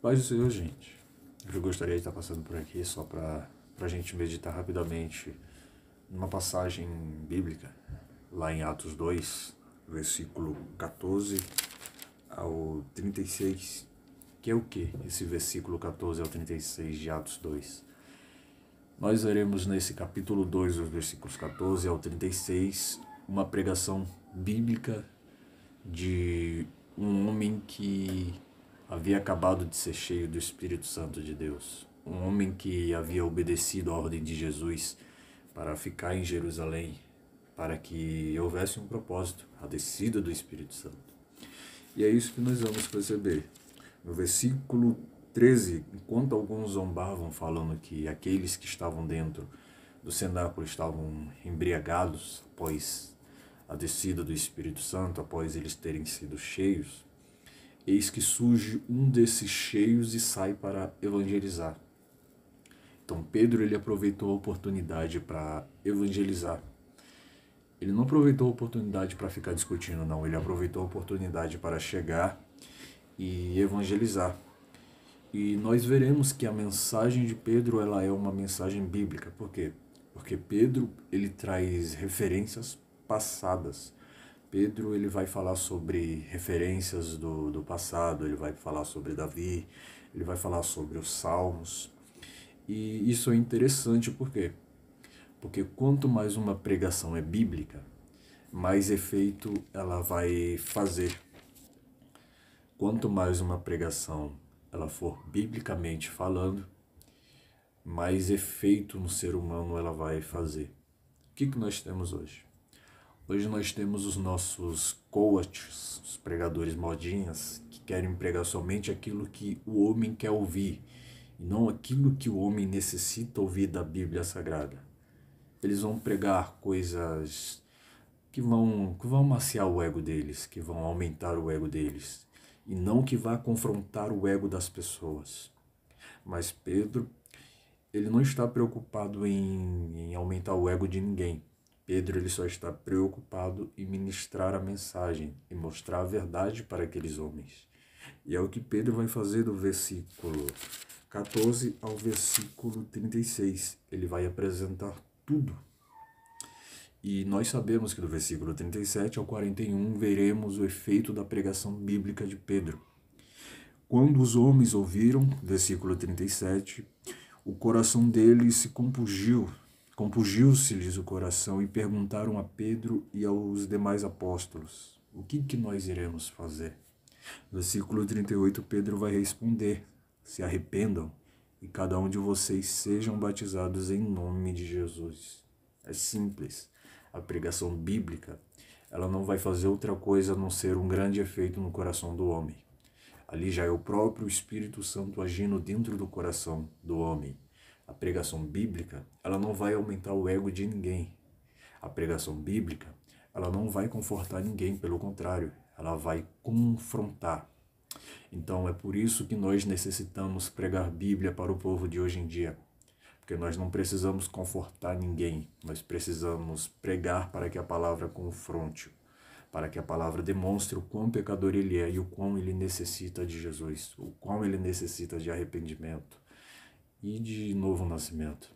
Paz do Senhor, gente. Eu gostaria de estar passando por aqui só para a gente meditar rapidamente numa passagem bíblica, lá em Atos 2, versículo 14 ao 36. Que é o que? Esse versículo 14 ao 36 de Atos 2. Nós veremos nesse capítulo 2, os versículos 14 ao 36, uma pregação bíblica de um homem que havia acabado de ser cheio do Espírito Santo de Deus. Um homem que havia obedecido à ordem de Jesus para ficar em Jerusalém, para que houvesse um propósito, a descida do Espírito Santo. E é isso que nós vamos perceber. No versículo 13, enquanto alguns zombavam, falando que aqueles que estavam dentro do cenáculo estavam embriagados após a descida do Espírito Santo, após eles terem sido cheios, eis que surge um desses cheios e sai para evangelizar. Então Pedro ele aproveitou a oportunidade para evangelizar. Ele não aproveitou a oportunidade para ficar discutindo, não. Ele aproveitou a oportunidade para chegar e evangelizar. E nós veremos que a mensagem de Pedro ela é uma mensagem bíblica. Por quê? Porque Pedro ele traz referências passadas. Pedro ele vai falar sobre referências do passado, ele vai falar sobre Davi, ele vai falar sobre os Salmos. E isso é interessante por quê? Porque quanto mais uma pregação é bíblica, mais efeito ela vai fazer. Quanto mais uma pregação ela for biblicamente falando, mais efeito no ser humano ela vai fazer. O que nós temos hoje? Hoje nós temos os nossos coaches, os pregadores modinhas, que querem pregar somente aquilo que o homem quer ouvir, e não aquilo que o homem necessita ouvir da Bíblia Sagrada. Eles vão pregar coisas que vão maciar o ego deles, que vão aumentar o ego deles, e não que vá confrontar o ego das pessoas. Mas Pedro, ele não está preocupado em aumentar o ego de ninguém. Pedro ele só está preocupado em ministrar a mensagem e mostrar a verdade para aqueles homens. E é o que Pedro vai fazer do versículo 14 ao versículo 36. Ele vai apresentar tudo. E nós sabemos que do versículo 37 ao 41 veremos o efeito da pregação bíblica de Pedro. Quando os homens ouviram, versículo 37, o coração deles se compungiu-se-lhes o coração e perguntaram a Pedro e aos demais apóstolos, o que nós iremos fazer? Versículo 38, Pedro vai responder, se arrependam e cada um de vocês sejam batizados em nome de Jesus. É simples. A pregação bíblica, ela não vai fazer outra coisa a não ser um grande efeito no coração do homem. Ali já é o próprio Espírito Santo agindo dentro do coração do homem. A pregação bíblica, ela não vai aumentar o ego de ninguém. A pregação bíblica, ela não vai confortar ninguém, pelo contrário, ela vai confrontar. Então é por isso que nós necessitamos pregar Bíblia para o povo de hoje em dia. Porque nós não precisamos confortar ninguém, nós precisamos pregar para que a palavra confronte, para que a palavra demonstre o quão pecador ele é e o quão ele necessita de Jesus, o quão ele necessita de arrependimento e de novo nascimento.